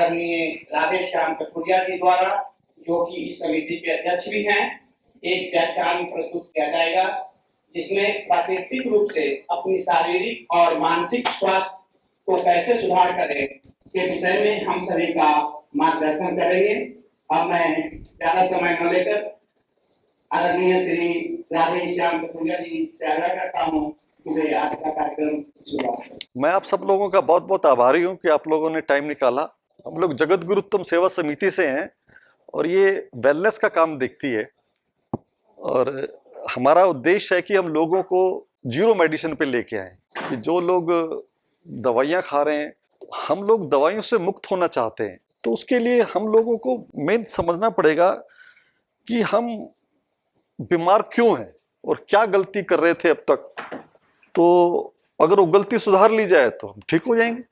आदरणीय राधे श्याम कथुरिया जी द्वारा, जो कि इस समिति के अध्यक्ष भी हैं, एक व्याख्यान प्रस्तुत किया जाएगा, जिसमें प्राकृतिक रूप से अपनी शारीरिक और मानसिक स्वास्थ्य को कैसे सुधार करें के विषय में हम सभी का मार्गदर्शन करेंगे। अब मैं ज्यादा समय न लेकर आदरणीय श्री राधे श्याम कथुरिया जी से आग्रह करता हूँ कि आज का कार्यक्रम शुरू। मैं आप सब लोगों का बहुत बहुत आभारी हूँ कि आप लोगों ने टाइम निकाला। हम लोग जगत गुरु उत्तम सेवा समिति से हैं और ये वेलनेस का काम देखती है और हमारा उद्देश्य है कि हम लोगों को जीरो मेडिसिन पे लेके आए, कि जो लोग दवाइयाँ खा रहे हैं, हम लोग दवाइयों से मुक्त होना चाहते हैं। तो उसके लिए हम लोगों को मेन समझना पड़ेगा कि हम बीमार क्यों हैं और क्या गलती कर रहे थे अब तक। तो अगर वो गलती सुधार ली जाए तो हम ठीक हो जाएंगे।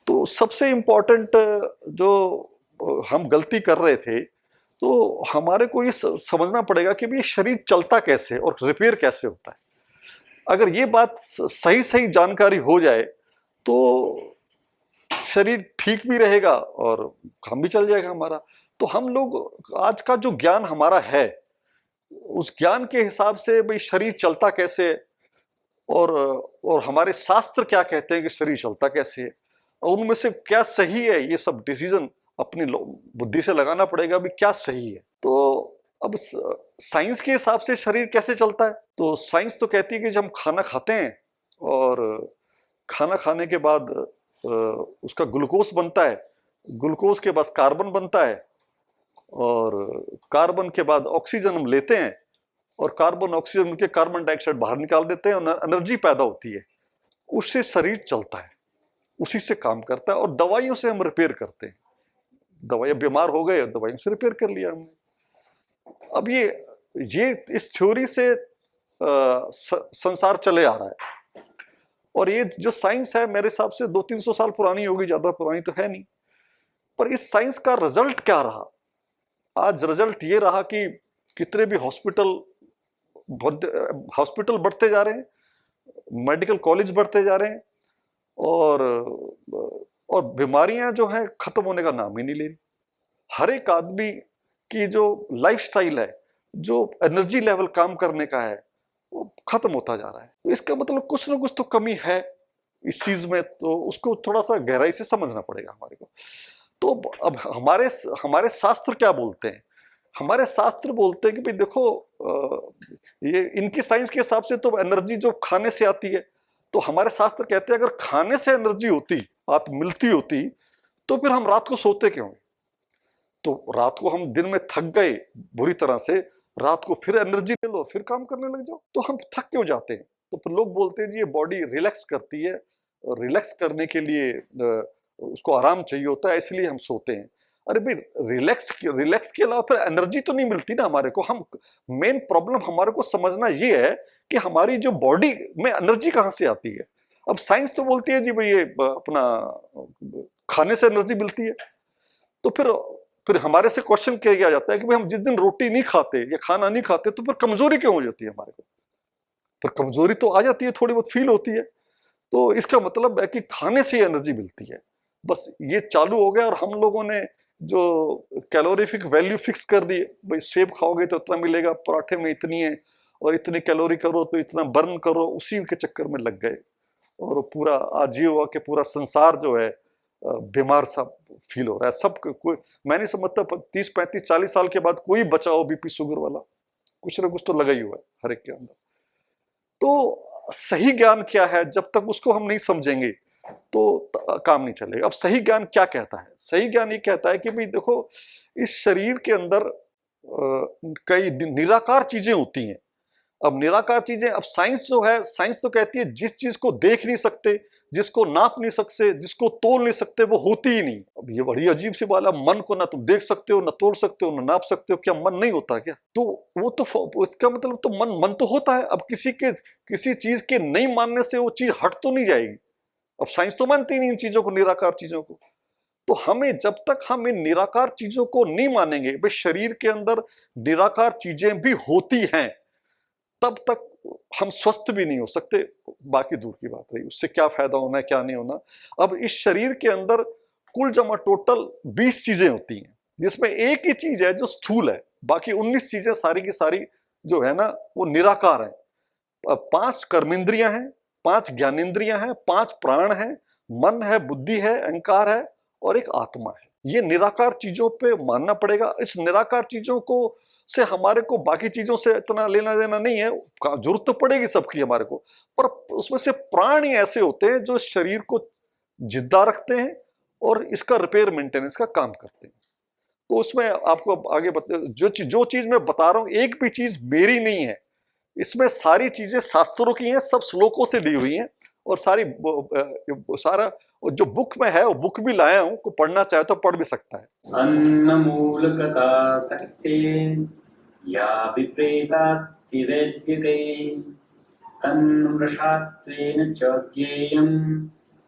तो सबसे इम्पोर्टेंट जो हम गलती कर रहे थे, तो हमारे को ये समझना पड़ेगा कि भाई शरीर चलता कैसे और रिपेयर कैसे होता है। अगर ये बात सही सही जानकारी हो जाए तो शरीर ठीक भी रहेगा और काम भी चल जाएगा हमारा। तो हम लोग आज का जो ज्ञान हमारा है, उस ज्ञान के हिसाब से भाई शरीर चलता कैसे और हमारे शास्त्र क्या कहते हैं कि शरीर चलता कैसे है और उनमें से क्या सही है, ये सब डिसीजन अपनी बुद्धि से लगाना पड़ेगा भी क्या सही है। तो अब साइंस के हिसाब से शरीर कैसे चलता है, तो साइंस तो कहती है कि जब हम खाना खाते हैं और खाना खाने के बाद उसका ग्लूकोज बनता है, ग्लूकोज के बाद कार्बन बनता है और कार्बन के बाद ऑक्सीजन हम लेते हैं और कार्बन ऑक्सीजन के कार्बन डाइऑक्साइड बाहर निकाल देते हैं और एनर्जी पैदा होती है। उससे शरीर चलता है, उसी से काम करता है और दवाइयों से हम रिपेयर करते हैं। दवाइयाँ बीमार हो गए, दवाइयों से रिपेयर कर लिया हमने। अब ये इस थ्योरी से संसार चले आ रहा है और ये जो साइंस है मेरे हिसाब से 200-300 साल पुरानी होगी, ज्यादा पुरानी तो है नहीं। पर इस साइंस का रिजल्ट क्या रहा? आज रिजल्ट ये रहा कि कितने भी हॉस्पिटल बढ़ते जा रहे हैं, मेडिकल कॉलेज बढ़ते जा रहे हैं और बीमारियां जो हैं खत्म होने का नाम ही नहीं ले रही। हर एक आदमी की जो लाइफस्टाइल है, जो एनर्जी लेवल काम करने का है, वो खत्म होता जा रहा है। तो इसका मतलब कुछ ना कुछ तो कमी है इस चीज में, तो उसको थोड़ा सा गहराई से समझना पड़ेगा हमारे को। तो अब हमारे शास्त्र क्या बोलते हैं? हमारे शास्त्र बोलते हैं कि भाई देखो, ये इनकी साइंस के हिसाब से तो एनर्जी जो खाने से आती है, तो हमारे शास्त्र कहते हैं अगर खाने से एनर्जी मिलती होती तो फिर हम रात को सोते क्यों? तो रात को हम दिन में थक गए बुरी तरह से, रात को फिर एनर्जी ले लो, फिर काम करने लग जाओ, तो हम थक क्यों जाते हैं? तो फिर लोग बोलते हैं जी ये बॉडी रिलैक्स करती है, रिलैक्स करने के लिए उसको आराम चाहिए होता है, इसलिए हम सोते हैं। अरे भाई रिलैक्स के अलावा फिर एनर्जी तो नहीं मिलती ना हमारे को। हम मेन प्रॉब्लम हमारे को समझना ये है कि हमारी जो बॉडी में एनर्जी कहाँ से आती है। अब साइंस तो बोलती है जी भाई ये अपना खाने से एनर्जी मिलती है, तो फिर हमारे से क्वेश्चन किया जाता है कि भाई हम जिस दिन रोटी नहीं खाते या खाना नहीं खाते तो फिर कमजोरी क्यों हो जाती है हमारे को? फिर कमजोरी तो आ जाती है, थोड़ी बहुत फील होती है। तो इसका मतलब है कि खाने से एनर्जी मिलती है। बस ये चालू हो गया और हम लोगों ने जो कैलोरीफिक वैल्यू फिक्स कर दी, भाई सेब खाओगे तो इतना मिलेगा, पराठे में इतनी है और इतनी कैलोरी करो तो इतना बर्न करो, उसी के चक्कर में लग गए और पूरा आज ये हुआ कि पूरा संसार जो है बीमार सा फील हो रहा है। सब कोई, मैं नहीं समझता 30-35-40 साल के बाद कोई बचा हो बीपी शुगर वाला, कुछ ना कुछ तो लगा ही हुआ है हर एक के अंदर। तो सही ज्ञान क्या है, जब तक उसको हम नहीं समझेंगे तो काम नहीं चलेगा। अब सही ज्ञान क्या कहता है? सही ज्ञान ये कहता है कि भाई देखो, इस शरीर के अंदर कई निराकार चीजें होती हैं। अब निराकार चीजें, अब साइंस जो है, साइंस तो कहती है जिस चीज को देख नहीं सकते, जिसको नाप नहीं सकते, जिसको तोल नहीं सकते, वो होती ही नहीं। अब ये बड़ी अजीब सी बात है, मन को ना तुम देख सकते हो, ना तोल सकते हो, ना नाप सकते हो, क्या मन नहीं होता क्या? तो वो तो इसका मतलब तो मन तो होता है। अब किसी चीज के नहीं मानने से वो चीज हट तो नहीं जाएगी। अब साइंस तो मानती नहीं इन चीजों को, निराकार चीजों को। तो हमें, जब तक हम इन निराकार चीजों को नहीं मानेंगे, भाई शरीर के अंदर निराकार चीजें भी होती हैं, तब तक हम स्वस्थ भी नहीं हो सकते। बाकी दूर की बात रही, उससे क्या फायदा होना है क्या नहीं होना। अब इस शरीर के अंदर कुल जमा टोटल 20 चीजें होती हैं, जिसमें एक ही चीज है जो स्थूल है, बाकी 19 चीजें सारी की सारी जो है ना वो निराकार है। 5 कर्मेंद्रियां हैं, 5 ज्ञानेंद्रियां हैं, 5 प्राण हैं, मन है, बुद्धि है, अहंकार है और एक आत्मा है। ये निराकार चीजों पे मानना पड़ेगा। इस निराकार चीजों को से हमारे को बाकी चीजों से इतना लेना देना नहीं है, जरूरत तो पड़ेगी सबकी हमारे को, पर उसमें से प्राण ही ऐसे होते हैं जो शरीर को जिंदा रखते हैं और इसका रिपेयर मेंटेनेंस का काम करते हैं। तो उसमें आपको आगे जो चीज मैं बता रहा हूं एक भी चीज मेरी नहीं है, इसमें सारी चीजें शास्त्रों की हैं, सब श्लोकों से ली हुई हैं और सारा जो बुक में है वो बुक भी लाया हूं, को पढ़ना चाहे तो पढ़ भी सकता है। अन्नमूलकथा शक्ते या विप्रेतास्ति वैद्यकै तन्मृषात्वेन च ज्ञेयं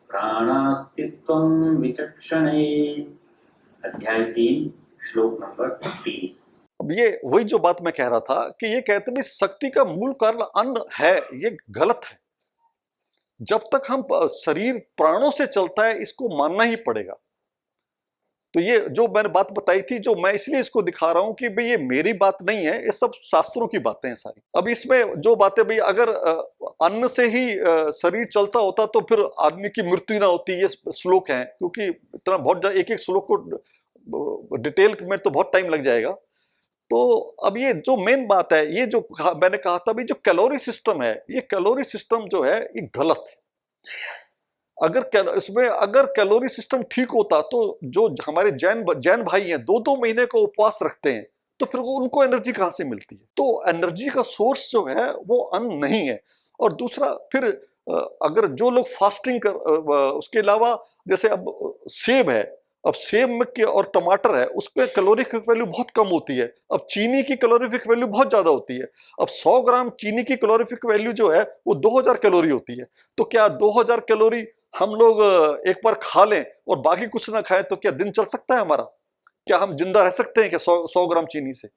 प्राणास्तित्वं विचक्षणे। अध्याय 3 श्लोक नंबर 30। अब ये वही जो बात मैं कह रहा था कि ये कहते हैं शक्ति का मूल कारण अन्न है, ये गलत है। जब तक हम शरीर प्राणों से चलता है इसको मानना ही पड़ेगा। तो ये जो मैंने बात बताई थी, जो मैं इसलिए इसको दिखा रहा हूं कि भाई ये मेरी बात नहीं है, ये सब शास्त्रों की बातें हैं सारी। अब इसमें जो बातें भाई अगर अन्न से ही शरीर चलता होता तो फिर आदमी की मृत्यु ना होती। ये श्लोक है, क्योंकि इतना बहुत एक एक श्लोक को डिटेल में तो बहुत टाइम लग जाएगा। तो अब ये जो मेन बात है, ये जो मैंने कहा था भी जो कैलोरी सिस्टम है, ये कैलोरी सिस्टम जो है ये गलत है। अगर कैलोरी सिस्टम ठीक होता तो जो हमारे जैन भाई हैं 2-2 महीने को उपवास रखते हैं, तो फिर उनको एनर्जी कहां से मिलती है? तो एनर्जी का सोर्स जो है वो अन्न नहीं है। और दूसरा फिर अगर जो लोग फास्टिंग उसके अलावा जैसे अब सेब है, अब सेब में और टमाटर है, उसपे कैलोरीफिक वैल्यू बहुत कम होती है। अब चीनी की कैलोरीफिक वैल्यू बहुत ज्यादा होती है। अब 100 ग्राम चीनी की कैलोरीफिक वैल्यू जो है वो 2000 कैलोरी होती है। तो क्या 2000 कैलोरी हम लोग एक बार खा लें और बाकी कुछ ना खाएं तो क्या दिन चल सकता है हमारा? क्या हम जिंदा रह सकते हैं क्या 100 ग्राम चीनी से?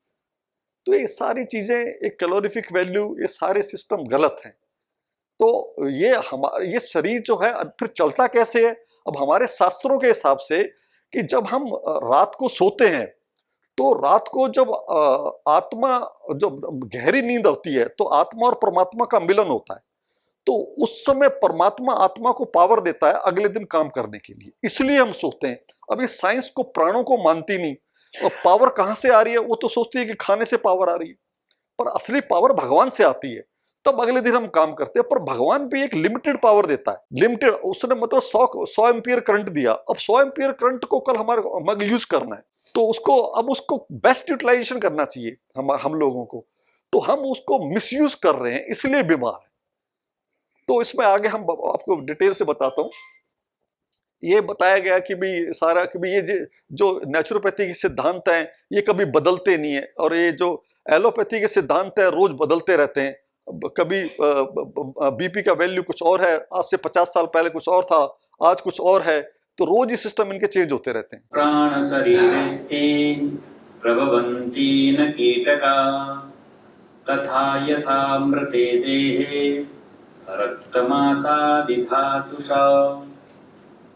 तो ये सारी चीजें, एक कैलोरीफिक वैल्यू, ये सारे सिस्टम गलत हैं। तो ये शरीर जो है फिर चलता कैसे है? अब हमारे शास्त्रों के हिसाब से कि जब हम रात को सोते हैं तो रात को जब आत्मा जब गहरी नींद होती है तो आत्मा और परमात्मा का मिलन होता है। तो उस समय परमात्मा आत्मा को पावर देता है अगले दिन काम करने के लिए, इसलिए हम सोते हैं। अब ये साइंस को प्राणों को मानती नहीं, और पावर कहां से आ रही है? वो तो सोचती है कि खाने से पावर आ रही है, पर असली पावर भगवान से आती है, तब अगले दिन हम काम करते हैं। पर भगवान भी एक लिमिटेड पावर देता है, लिमिटेड। उसने मतलब 100 एम्पियर करंट दिया। अब 100 एम्पियर करंट को कल हमारे यूज करना है, तो उसको बेस्ट यूटिलाइजेशन करना चाहिए हम लोगों को। तो हम उसको मिसयूज कर रहे हैं, इसलिए बीमार है। तो इसमें आगे हम आपको डिटेल से बताता हूं। ये बताया गया कि भी सारा कि भी ये जो नेचुरोपैथी के सिद्धांत हैं ये कभी बदलते नहीं है, और ये जो एलोपैथी के सिद्धांत है रोज बदलते रहते हैं। कभी बीपी का वैल्यू कुछ और है, आज से 50 साल पहले कुछ और था, आज कुछ और है। तो रोज ये सिस्टम इनके चेंज होते रहते हैं। प्राण शरीरस्ते प्रभवन्ति न कीटका तथा यथा मृते देहे रक्तमासादि धातुषा।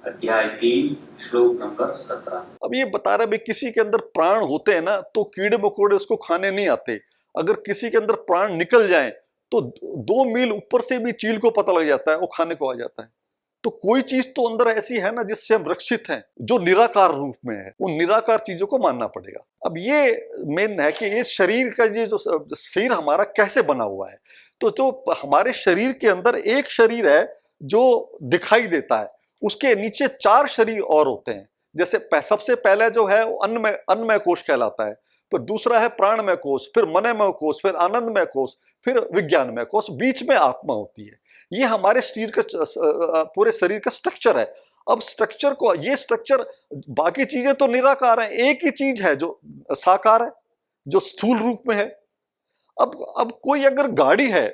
अध्याय 3 श्लोक नंबर 17। अब ये बता रहे भाई किसी के अंदर प्राण होते हैं ना तो कीड़े मकोड़े उसको खाने नहीं आते। अगर किसी के अंदर प्राण निकल जाए तो 2 मील ऊपर से भी चील को पता लग जाता है, वो खाने को आ जाता है। तो कोई चीज तो अंदर ऐसी है ना जिससे हम रक्षित हैं, जो निराकार रूप में है। उन निराकार चीजों को मानना पड़ेगा। अब ये मेन है कि ये शरीर का ये जो शरीर हमारा कैसे बना हुआ है। तो जो हमारे शरीर के अंदर एक शरीर है जो दिखाई देता है, उसके नीचे 4 शरीर और होते हैं। जैसे सबसे पहले जो है वो अन्नमय कोश कहलाता है, फिर दूसरा है प्राणमय कोश, फिर मनमय कोश, फिर आनंदमय कोश, फिर विज्ञानमय कोश, बीच में आत्मा होती है। ये हमारे शरीर का पूरे शरीर का स्ट्रक्चर है। अब स्ट्रक्चर को, ये स्ट्रक्चर, बाकी चीजें तो निराकार हैं, एक ही चीज है जो साकार है, जो स्थूल रूप में है। अब कोई अगर गाड़ी है,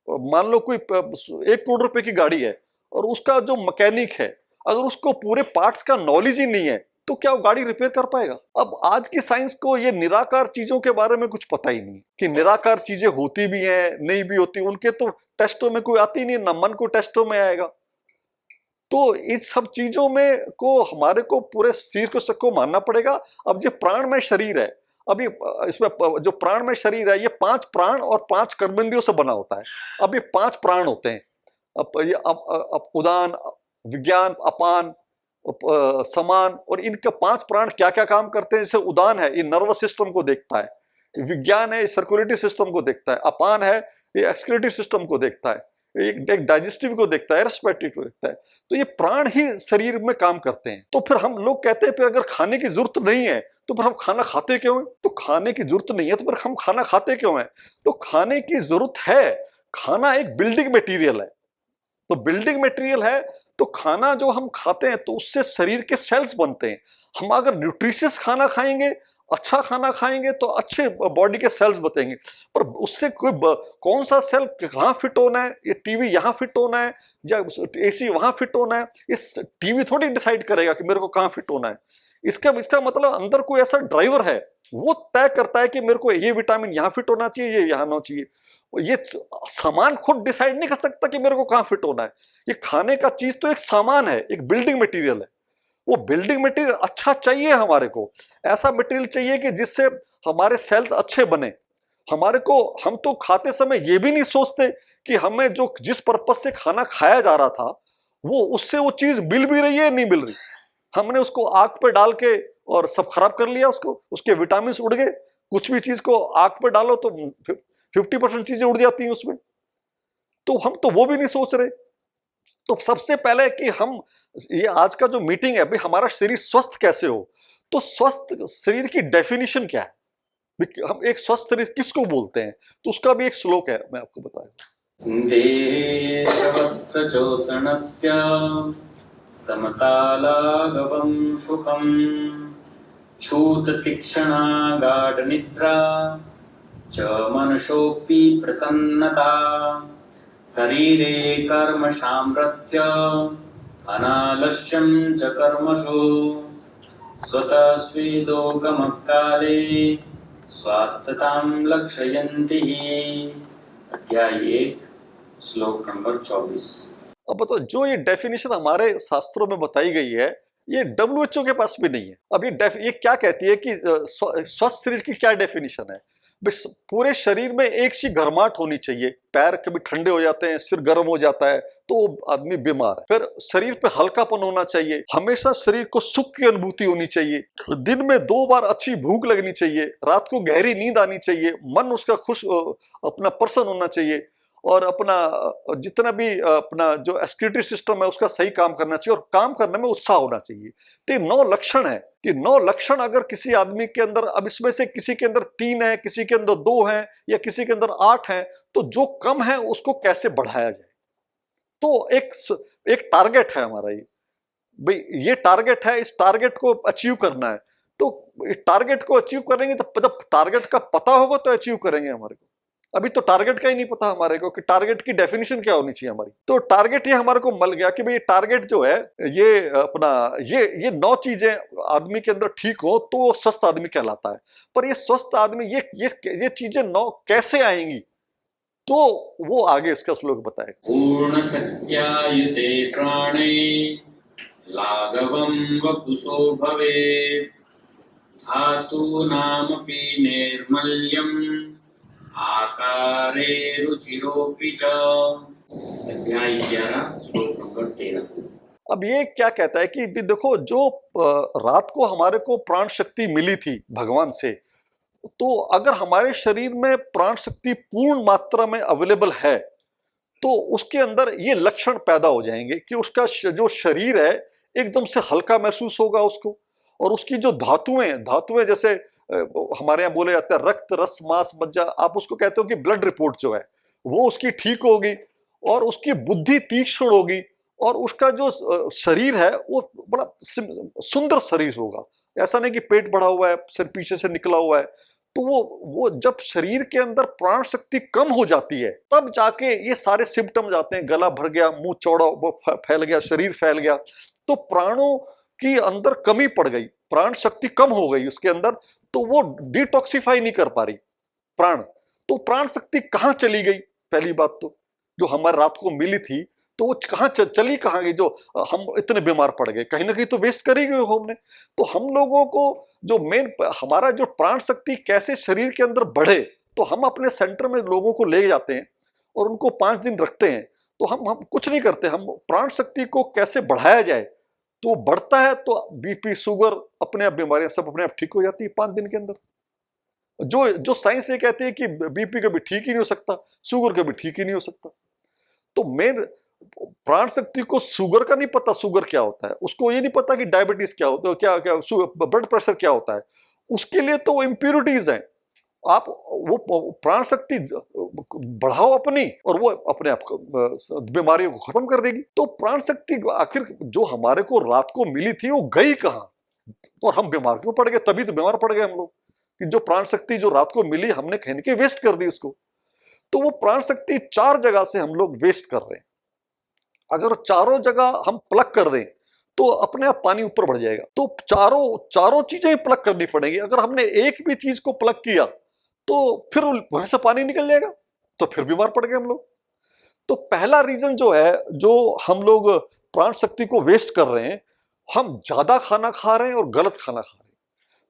मान लो कोई 1 करोड़ रुपए की गाड़ी है, और उसका जो मैकेनिक है अगर उसको पूरे पार्ट्स का नॉलेज ही नहीं है तो क्या वो गाड़ी रिपेयर कर पाएगा? अब आज की साइंस को ये निराकार चीजों के बारे में कुछ पता ही नहीं कि निराकार चीजें होती भी हैं नहीं भी होती। उनके तो टेस्टों में कोई आती नहीं, ना मन को टेस्टों में आएगा। तो इस सब चीजों में को हमारे को पूरे शरीर को सबको मानना पड़ेगा। अब ये प्राणमय शरीर है, अब ये इसमें जो प्राणमय शरीर है ये 5 प्राण और 5 कर्मेंद्रियों से बना होता है। अब ये 5 प्राण होते हैं। अब ये अब उदान, विज्ञान, अपान, समान, और इनके 5 प्राण क्या क्या काम करते हैं। जैसे उदान है, ये नर्वस सिस्टम को देखता है। विज्ञान है, ये सर्कुलेटरी सिस्टम को देखता है। अपान है, ये एक्सक्रीटरी सिस्टम को देखता है। एक डाइजेस्टिव को देखता है, रेस्पिरेटरी को देखता है। तो ये प्राण ही शरीर में काम करते हैं। तो फिर हम लोग कहते हैं फिर अगर खाने की जरूरत नहीं है तो फिर हम खाना खाते क्यों हैं? तो खाने की जरूरत नहीं है तो फिर हम खाना खाते क्यों हैं? तो खाने की जरूरत है। खाना एक बिल्डिंग मटेरियल है। तो बिल्डिंग मटेरियल है तो खाना जो हम खाते हैं तो उससे शरीर के सेल्स बनते हैं। हम अगर न्यूट्रिशियस खाना खाएंगे, अच्छा खाना खाएंगे तो अच्छे बॉडी के सेल्स बतेंगे। पर उससे कौन सा सेल कहाँ फिट होना है, ये टीवी यहाँ फिट होना है या एसी वहां फिट होना है, इस टीवी थोड़ी डिसाइड करेगा कि मेरे को कहाँ फिट होना है। इसका मतलब अंदर कोई ऐसा ड्राइवर है, वो तय करता है कि मेरे को ये विटामिन यहाँ फिट होना चाहिए, ये यहाँ होना चाहिए। ये सामान खुद डिसाइड नहीं कर सकता कि मेरे को कहाँ फिट होना है। ये खाने का चीज तो एक सामान है, एक बिल्डिंग मटेरियल है। वो बिल्डिंग मटेरियल अच्छा चाहिए हमारे को, ऐसा मटेरियल चाहिए कि जिससे हमारे सेल्स अच्छे बने। हमारे को, हम तो खाते समय ये भी नहीं सोचते कि हमें जो जिस पर्पज से खाना खाया जा रहा था वो उससे वो चीज मिल भी रही है नहीं मिल रही। हमने उसको आग पे डाल के और सब खराब कर लिया उसको, उसके विटामिन उड़ गए। कुछ भी चीज को आग पे डालो तो 50% चीजें उड़ जाती हैं उसमें। तो हम तो वो भी नहीं सोच रहे। तो सबसे पहले कि हम, ये आज का जो मीटिंग है भाई, हमारा शरीर स्वस्थ कैसे हो, तो स्वस्थ शरीर की डेफिनेशन क्या है, हम एक स्वस्थ शरीर किसको बोलते हैं, तो उसका भी एक श्लोक है, मैं आपको बताऊंगा। देहवक्त्रचोषणस्य समतालागवं सुखं छूततीक्ष्णा गाढनिद्रा च मनसोऽपि प्रसन्नता शरीरे कर्म साम्राज्य अनालस्यं च कर्मसु स्वतः स्वेदोगमकाले स्वास्थ्यतां लक्षयन्ति। अध्याय 1 श्लोक नंबर 24। अब बताओ, जो ये डेफिनेशन हमारे शास्त्रों में बताई गई है ये WHO के पास भी नहीं है। अब ये क्या कहती है कि स्वस्थ शरीर की क्या डेफिनेशन है। पूरे शरीर में एक सी गर्माहट होनी चाहिए। पैर कभी ठंडे हो जाते हैं, सिर गर्म हो जाता है तो आदमी बीमार है। फिर शरीर पे हल्कापन होना चाहिए, हमेशा शरीर को सुख की अनुभूति होनी चाहिए, दिन में 2 बार अच्छी भूख लगनी चाहिए, रात को गहरी नींद आनी चाहिए, मन उसका खुश अपना प्रसन्न होना चाहिए, और अपना जितना भी अपना जो एक्सक्रीटरी सिस्टम है उसका सही काम करना चाहिए, और काम करने में उत्साह होना चाहिए। तो ये 9 लक्षण है कि 9 लक्षण अगर किसी आदमी के अंदर, अब इसमें से किसी के अंदर 3 है, किसी के अंदर 2 है, या किसी के अंदर 8 है, तो जो कम है उसको कैसे बढ़ाया जाए। तो एक टारगेट है हमारा, ये भाई ये टारगेट है, इस टारगेट को अचीव करना है। तो टारगेट को अचीव करेंगे तो टारगेट का पता होगा तो अचीव करेंगे हमारे को। अभी तो टारगेट का ही नहीं पता हमारे को कि टारगेट की डेफिनेशन क्या होनी चाहिए हमारी। तो टारगेट ये हमारे को मिल गया कि भाई टारगेट जो है ये अपना ये 9 चीजें आदमी के अंदर ठीक हो तो वो स्वस्थ आदमी कहलाता है। पर ये स्वस्थ आदमी ये चीजें 9 कैसे आएंगी, तो वो आगे इसका श्लोक बताएगा। पूर्ण सत्यायुते प्राणे लाघवं वपुषो भवेत् धातूनामपि निर्मल्यम् आकारे रुचिरोऽपि च। अध्याय 11 श्लोक नंबर 13। अब ये क्या कहता है कि भी देखो, जो रात को हमारे को प्राण शक्ति मिली थी भगवान से, तो अगर हमारे शरीर में प्राण शक्ति पूर्ण मात्रा में अवेलेबल है तो उसके अंदर ये लक्षण पैदा हो जाएंगे कि उसका जो शरीर है एकदम से हल्का महसूस होगा उसको, और उसकी जो धातुएं जैसे हमारे यहाँ बोले जाते हैं रक्त, रस, मांस, मज्जा, आप उसको कहते हो कि ब्लड रिपोर्ट जो है वो उसकी ठीक होगी, और उसकी बुद्धि तीक्ष्ण होगी, और उसका जो शरीर है वो बड़ा सुंदर शरीर होगा। ऐसा नहीं कि पेट बढ़ा हुआ है, सिर पीछे से निकला हुआ है। तो वो जब शरीर के अंदर प्राण शक्ति कम हो जाती है तब जाके ये सारे सिम्टम्स आते हैं। गला भर गया, मुंह चौड़ा फैल गया, शरीर फैल गया, तो प्राणों की अंदर कमी पड़ गई, प्राण शक्ति कम हो गई उसके अंदर, तो वो डिटॉक्सिफाई नहीं कर पा रही प्राण। तो प्राण शक्ति कहाँ चली गई, पहली बात तो जो हमारे रात को मिली थी, तो तो वो कहाँ चली कहाँ गई जो हम इतने बीमार पड़ गए? कहीं ना कहीं तो वेस्ट करी गई हो हमने। तो हम लोगों को जो मेन हमारा जो प्राण शक्ति कैसे शरीर के अंदर बढ़े, तो हम अपने सेंटर में लोगों को ले जाते हैं और उनको 5 दिन रखते हैं। तो हम कुछ नहीं करते, हम प्राण शक्ति को कैसे बढ़ाया जाए, तो बढ़ता है तो बीपी, शुगर, अपने आप बीमारियां सब अपने आप ठीक हो जाती है 5 दिन के अंदर। जो जो साइंस ये कहती है कि बीपी कभी ठीक ही नहीं हो सकता, शुगर कभी ठीक ही नहीं हो सकता। तो मेन प्राण शक्ति को शुगर का नहीं पता, शुगर क्या होता है, उसको ये नहीं पता कि डायबिटीज क्या होता है, क्या क्या ब्लड प्रेशर क्या होता है। उसके लिए तो इम्प्यूरिटीज हैं। आप वो प्राण शक्ति बढ़ाओ अपनी, और वो अपने आप बीमारियों को खत्म कर देगी। तो प्राण शक्ति आखिर जो हमारे को रात को मिली थी वो गई कहाँ, और हम बीमार क्यों पड़ गए? तभी तो बीमार पड़ गए हम लोग कि जो प्राण शक्ति जो रात को मिली हमने कहीं के वेस्ट कर दी उसको। तो वो प्राण शक्ति 4 जगह से हम लोग वेस्ट कर रहे हैं। अगर चारों जगह हम प्लग कर दें तो अपने आप पानी ऊपर बढ़ जाएगा। तो चारों चीजें प्लग करनी पड़ेगी। अगर हमने एक भी चीज को प्लग किया तो फिर वहां से पानी निकल जाएगा, तो फिर बीमार पड़ गए हम लोग। तो पहला रीजन जो है, जो हम लोग प्राण शक्ति को वेस्ट कर रहे हैं, हम ज्यादा खाना खा रहे हैं और गलत खाना खा रहे हैं।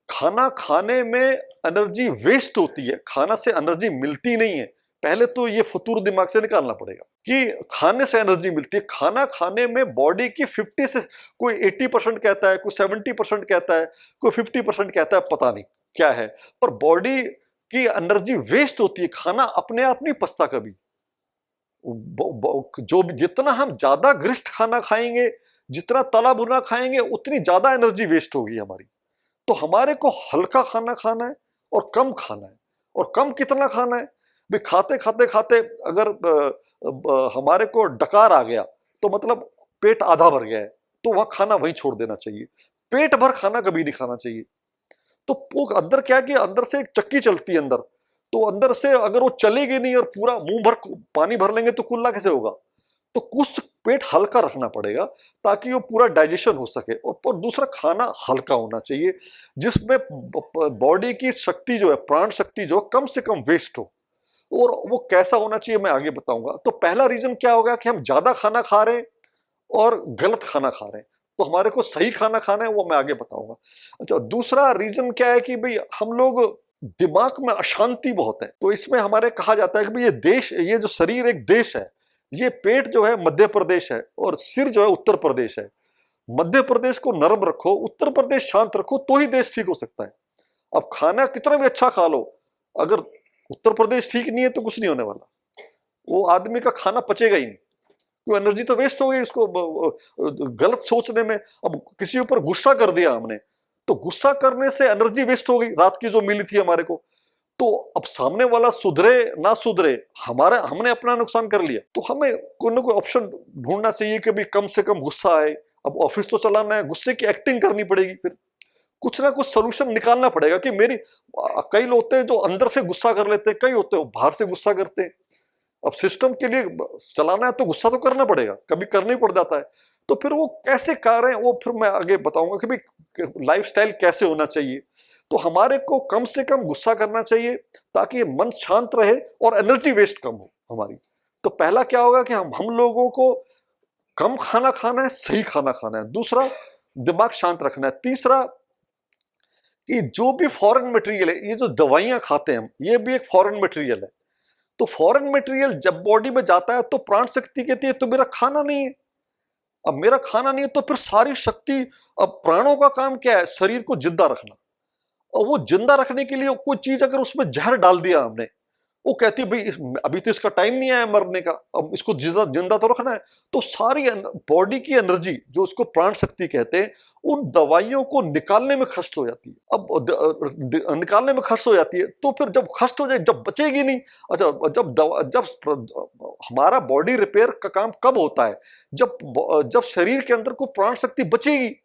खाना खाने में एनर्जी वेस्ट होती है, खाना से एनर्जी मिलती नहीं है। पहले तो ये फतूर दिमाग से निकालना पड़ेगा कि खाने से एनर्जी मिलती है। खाना खाने में बॉडी की 50 से कोई 80% कहता है, कोई 70% कहता है, कोई 50% कहता है, पता नहीं क्या है, पर बॉडी की एनर्जी वेस्ट होती है। खाना अपने आप नहीं पचता कभी। जो जितना हम ज्यादा गरिष्ठ खाना खाएंगे, जितना तला भुना खाएंगे, उतनी ज्यादा एनर्जी वेस्ट होगी हमारी। तो हमारे को हल्का खाना खाना है और कम खाना है। और कम कितना खाना है भी? खाते खाते खाते अगर हमारे को डकार आ गया तो मतलब पेट आधा भर गया है, तो वहां खाना वहीं छोड़ देना चाहिए। पेट भर खाना कभी नहीं खाना चाहिए। तो वो अंदर क्या है कि अंदर से एक चक्की चलती है अंदर, तो अंदर से अगर वो चलेगी नहीं और पूरा मुंह भर पानी भर लेंगे तो कुल्ला कैसे होगा? तो कुछ पेट हल्का रखना पड़ेगा ताकि वो पूरा डाइजेशन हो सके। और दूसरा, खाना हल्का होना चाहिए जिसमें बॉडी की शक्ति जो है, प्राण शक्ति जो कम से कम वेस्ट हो। और वो कैसा होना चाहिए मैं आगे बताऊंगा। तो पहला रीजन क्या होगा कि हम ज्यादा खाना खा रहे हैं और गलत खाना खा रहे हैं। तो हमारे को सही खाना खाना है, वो मैं आगे बताऊंगा। अच्छा, दूसरा रीजन क्या है कि भाई हम लोग दिमाग में अशांति बहुत है। तो इसमें हमारे कहा जाता है कि भाई ये देश, ये जो शरीर एक देश है, ये पेट जो है मध्य प्रदेश है और सिर जो है उत्तर प्रदेश है। मध्य प्रदेश को नरम रखो, उत्तर प्रदेश शांत रखो, तो ही देश ठीक हो सकता है। अब खाना कितना भी अच्छा खा लो, अगर उत्तर प्रदेश ठीक नहीं है तो कुछ नहीं होने वाला। वो आदमी का खाना पचेगा ही नहीं, क्यों? एनर्जी तो वेस्ट हो गई उसको गलत सोचने में। अब किसी ऊपर गुस्सा कर दिया हमने, तो गुस्सा करने से एनर्जी वेस्ट हो गई रात की जो मिली थी हमारे को। तो अब सामने वाला सुधरे ना सुधरे, हमने अपना नुकसान कर लिया। तो हमें कोई ना कोई ऑप्शन ढूंढना चाहिए कि भी कम से कम गुस्सा आए। अब ऑफिस तो चलाना है, गुस्से की एक्टिंग करनी पड़ेगी, फिर कुछ ना कुछ सोल्यूशन निकालना पड़ेगा कि कई लोग होते हैं जो अंदर से गुस्सा कर लेते हैं, कई होते हैं बाहर से गुस्सा करते हैं। अब सिस्टम के लिए चलाना है तो गुस्सा तो करना पड़ेगा, कभी करना ही पड़ जाता है। तो फिर वो कैसे कर रहे हैं वो फिर मैं आगे बताऊंगा कि भाई लाइफस्टाइल कैसे होना चाहिए। तो हमारे को कम से कम गुस्सा करना चाहिए ताकि मन शांत रहे और एनर्जी वेस्ट कम हो हमारी। तो पहला क्या होगा कि हम लोगों को कम खाना खाना है, सही खाना खाना है। दूसरा, दिमाग शांत रखना है। तीसरा, कि जो भी फॉरेन मटेरियल है, ये जो दवाइयां खाते हैं हम, ये भी एक फॉरेन मटेरियल है। तो फॉरेन मटेरियल जब बॉडी में जाता है तो प्राण शक्ति कहती है तो मेरा खाना नहीं है। अब मेरा खाना नहीं है तो फिर सारी शक्ति, अब प्राणों का काम क्या है? शरीर को जिंदा रखना। और वो जिंदा रखने के लिए कोई चीज अगर उसमें जहर डाल दिया हमने, वो कहती है भाई अभी तो इसका टाइम नहीं आया मरने का, अब इसको जिंदा जिंदा तो रखना है। तो सारी बॉडी की एनर्जी जो उसको प्राण शक्ति कहते हैं, उन दवाइयों को निकालने में खर्च हो जाती है। अब निकालने में खर्च हो जाती है तो फिर जब खर्च हो जाए, जब बचेगी नहीं। अच्छा, जब हमारा बॉडी रिपेयर का काम कब होता है? जब शरीर के अंदर को प्राण शक्ति बचेगी।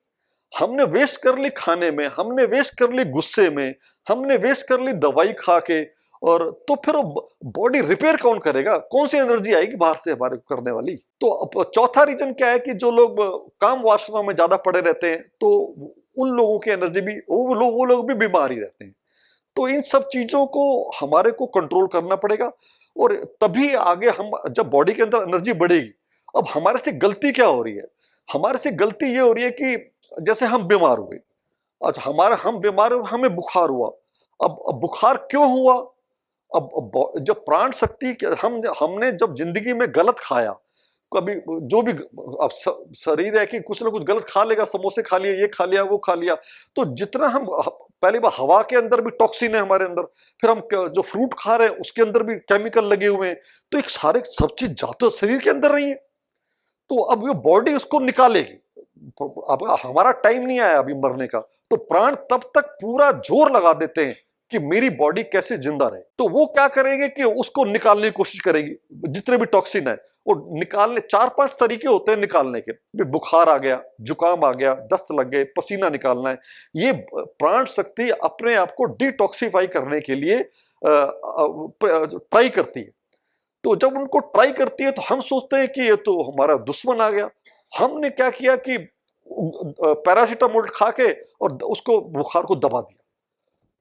हमने वेस्ट कर ली खाने में, हमने वेस्ट कर ली गुस्से में, हमने वेस्ट कर ली दवाई खा के, और तो फिर बॉडी रिपेयर कौन करेगा? कौन सी एनर्जी आएगी बाहर से हमारे को करने वाली? तो चौथा रीजन क्या है कि जो लोग काम वासना में ज्यादा पड़े रहते हैं, तो उन लोगों की एनर्जी भी, वो लोग भी बीमार ही रहते हैं। तो इन सब चीजों को हमारे को कंट्रोल करना पड़ेगा, और तभी आगे हम, जब बॉडी के अंदर एनर्जी बढ़ेगी अब हमारे से गलती क्या हो रही है? हमारे से गलती ये हो रही है कि जैसे हम बीमार हुए, अच्छा हम बीमार हुए, हमें बुखार हुआ। अब बुखार क्यों हुआ? जब प्राण शक्ति हमने जब जिंदगी में गलत खाया, कभी जो भी अब शरीर है कि कुछ ना कुछ गलत खा लेगा, समोसे खा लिए, ये खा लिया, वो खा लिया, तो जितना हम पहली बार हवा के अंदर भी टॉक्सिन है हमारे अंदर, फिर हम जो फ्रूट खा रहे हैं उसके अंदर भी केमिकल लगे हुए हैं, तो एक सारे सब चीज जा तो शरीर के अंदर रही है, तो अब ये बॉडी उसको निकालेगी। अब हमारा टाइम नहीं आया अभी मरने का, तो प्राण तब तक पूरा जोर लगा देते हैं कि मेरी बॉडी कैसे जिंदा रहे, तो वो क्या करेंगे कि उसको निकालने की कोशिश करेगी, जितने भी टॉक्सिन है वो निकालने। 4-5 तरीके होते हैं निकालने के, बुखार आ गया, जुकाम आ गया, दस्त लग गए, पसीना निकालना है, ये प्राण शक्ति अपने आप को डिटॉक्सिफाई करने के लिए ट्राई करती है। तो जब उनको ट्राई करती है तो हम सोचते हैं कि ये तो हमारा दुश्मन आ गया। हमने क्या किया कि पैरासीटामोल खा के और उसको बुखार को दबा दिया,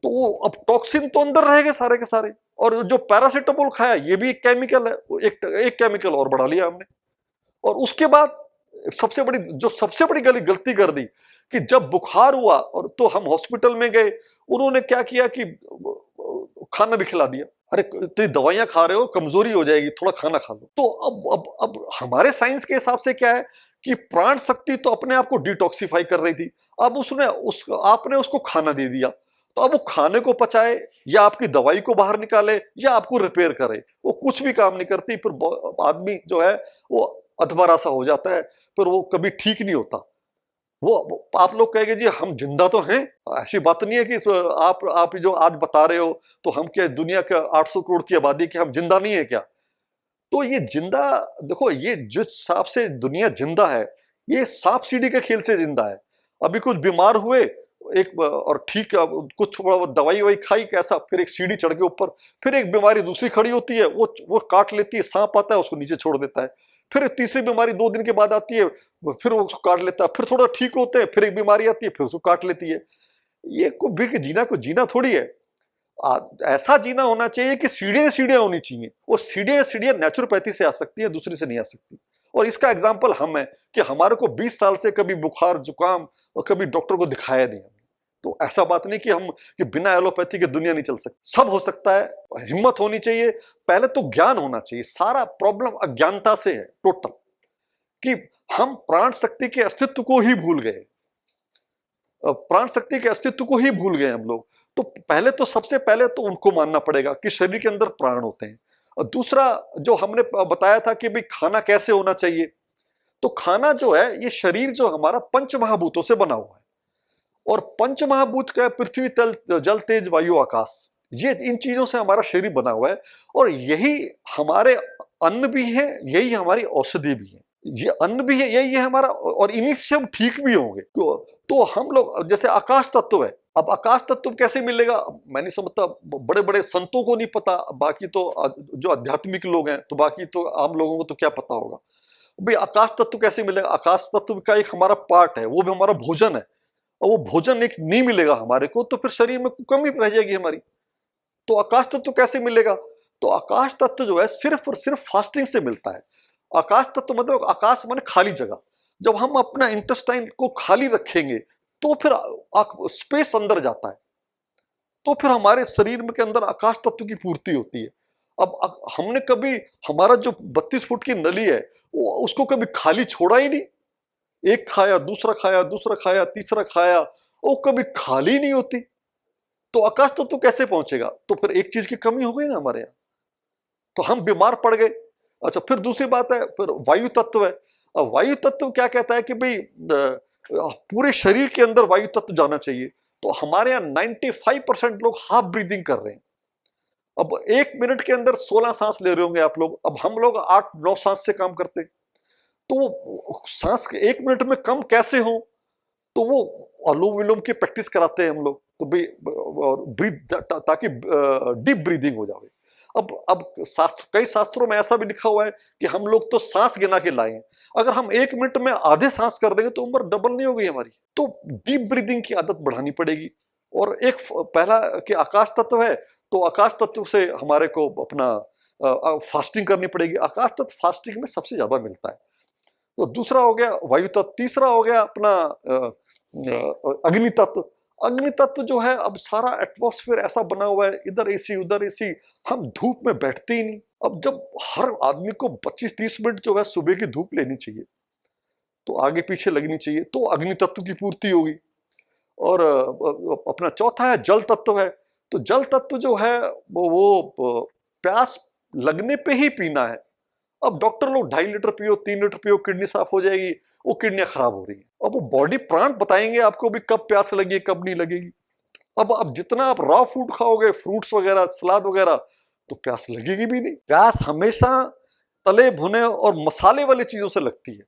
तो वो अब टॉक्सिन तो अंदर रह गए सारे के सारे, और जो पैरासीटामोल खाया ये भी एक केमिकल है, एक केमिकल और बढ़ा लिया हमने। और उसके बाद सबसे बड़ी गलती कर दी कि जब बुखार हुआ और तो हम हॉस्पिटल में गए, उन्होंने क्या किया कि खाना भी खिला दिया। अरे इतनी दवाइयां खा रहे हो, कमजोरी हो जाएगी, थोड़ा खाना खा लो। तो अब हमारे साइंस के हिसाब से क्या है कि प्राण शक्ति तो अपने आप को डिटॉक्सिफाई कर रही थी, अब आपने उसको खाना दे दिया, तो अब वो खाने को पचाए या आपकी दवाई को बाहर निकाले या आपको रिपेयर करे, वो कुछ भी काम नहीं करती। फिर आदमी जो है वो अधमरा सा हो जाता है, फिर वो कभी ठीक नहीं होता। वो आप लोग कहेंगे जी हम जिंदा तो हैं, ऐसी बात नहीं है कि तो आप जो आज बता रहे हो तो हम क्या दुनिया का 800 करोड़ की आबादी के हम जिंदा नहीं है क्या? तो ये जिंदा, देखो ये जिस हिसाब से दुनिया जिंदा है, ये सांप सीढ़ी के खेल से जिंदा है। अभी कुछ बीमार हुए एक और ठीक, कुछ थोड़ा बहुत दवाई ववाई खाई, कैसा, फिर एक सीढ़ी चढ़ के ऊपर, फिर एक बीमारी दूसरी खड़ी होती है, वो काट लेती है, सांप आता है उसको नीचे छोड़ देता है, फिर एक तीसरी बीमारी 2 दिन के बाद आती है, फिर वो उसको काट लेता है, फिर थोड़ा ठीक होते हैं, फिर एक बीमारी आती है, फिर उसको काट लेती है। ये को जीना थोड़ी है। ऐसा जीना होना चाहिए कि सीढ़ियां सीढ़ियां होनी चाहिए, वो सीढ़ियां सीढ़ियां नेचुरोपैथी से आ सकती है, दूसरी से नहीं आ सकती। और इसका एग्जाम्पल हम है कि हमारे को 20 साल से कभी बुखार जुकाम और कभी डॉक्टर को दिखाया नहीं। तो ऐसा बात नहीं कि बिना एलोपैथी के दुनिया नहीं चल सकती, सब हो सकता है। हिम्मत होनी चाहिए, पहले तो ज्ञान होना चाहिए। सारा प्रॉब्लम अज्ञानता से है टोटल, कि हम प्राण शक्ति के अस्तित्व को ही भूल गए, प्राण शक्ति के अस्तित्व को ही भूल गए हम लोग। तो सबसे पहले तो उनको मानना पड़ेगा कि शरीर के अंदर प्राण होते हैं। और दूसरा जो हमने बताया था कि भाई खाना कैसे होना चाहिए, तो खाना जो है ये शरीर जो हमारा पंच महाभूतों से बना हुआ है, और पंच महाभूत का पृथ्वी तल जल तेज वायु आकाश, ये इन चीजों से हमारा शरीर बना हुआ है, और यही हमारे अन्न भी है, यही हमारी औषधि भी है, ये अन्न भी है, यही है हमारा, और इन्हीं से हम ठीक भी होंगे। तो हम लोग जैसे आकाश तत्व है, अब आकाश तत्व कैसे मिलेगा मैं नहीं समझता, बड़े बड़े संतों को नहीं पता, बाकी तो जो आध्यात्मिक लोग हैं, तो बाकी तो आम लोगों को तो क्या पता होगा भाई आकाश तत्व कैसे मिलेगा। आकाश तत्व का एक हमारा पार्ट है, वो भी हमारा भोजन है, और वो भोजन एक नहीं मिलेगा हमारे को तो फिर शरीर में कमी रह जाएगी हमारी। तो आकाश तत्व कैसे मिलेगा? तो आकाश तत्व जो है सिर्फ और सिर्फ फास्टिंग से मिलता है। आकाश तत्व मतलब आकाश माने खाली जगह। जब हम अपना इंटेस्टाइन को खाली रखेंगे तो फिर स्पेस अंदर जाता है, तो फिर हमारे शरीर में के अंदर आकाश तत्व की पूर्ति होती है। अब हमने कभी हमारा जो 32 फुट की नली है उसको कभी खाली छोड़ा ही नहीं, एक खाया, दूसरा खाया, दूसरा खाया, तीसरा खाया, वो कभी खाली नहीं होती, तो आकाश तत्व तो कैसे पहुंचेगा? तो फिर एक चीज की कमी हो गई ना हमारे यहाँ, तो हम बीमार पड़ गए। अच्छा, फिर दूसरी बात है, फिर वायु तत्व है। अब वायु तत्व क्या कहता है कि भाई पूरे शरीर के अंदर वायु तत्व जाना चाहिए, तो हमारे यहाँ 95% लोग हाफ ब्रीदिंग कर रहे हैं। अब 1 मिनट के अंदर 16 सांस ले रहे होंगे आप लोग, अब हम लोग 8-9 सांस से काम करते हैं, तो सांस 1 मिनट में कम कैसे हो? तो वो अनुलोम विलोम की प्रैक्टिस कराते हैं हम लोग, तो भाई ब्रीथ, ताकि डीप ब्रीदिंग हो जाए। अब कई शास्त्रों में ऐसा भी लिखा हुआ है कि हम लोग तो सांस गिना के लाए हैं, अगर हम 1 मिनट में आधे सांस कर देंगे तो उम्र डबल नहीं हो गई हमारी। तो डीप ब्रीदिंग की आदत बढ़ानी पड़ेगी। और एक पहला कि आकाश तत्व है, तो आकाश तत्व से हमारे को अपना फास्टिंग करनी पड़ेगी। आकाश तत्व फास्टिंग में सबसे ज्यादा मिलता है, तो दूसरा हो गया वायु तत्व, तीसरा हो गया अपना अग्नि तत्व। अग्नि तत्व जो है, अब सारा एटमॉस्फेयर ऐसा बना हुआ है, इधर एसी उधर एसी, हम धूप में बैठते ही नहीं। अब जब हर आदमी को 25-30 मिनट जो है सुबह की धूप लेनी चाहिए, तो आगे पीछे लगनी चाहिए, तो अग्नि तत्व की पूर्ति होगी। और अपना चौथा है जल तत्व है। तो जल तत्व जो है वो प्यास लगने पे ही पीना है। अब डॉक्टर लोग 2.5 लीटर पियो, 3 लीटर पियो, किडनी साफ हो जाएगी, वो किडनियां खराब हो रही है। अब वो बॉडी प्राण बताएंगे आपको भी कब प्यास लगी कब नहीं लगेगी। अब जितना आप रॉ फूड खाओगे, फ्रूट्स वगैरह, सलाद वगैरह, तो प्यास लगेगी भी नहीं। प्यास हमेशा तले भुने और मसाले वाली चीजों से लगती है।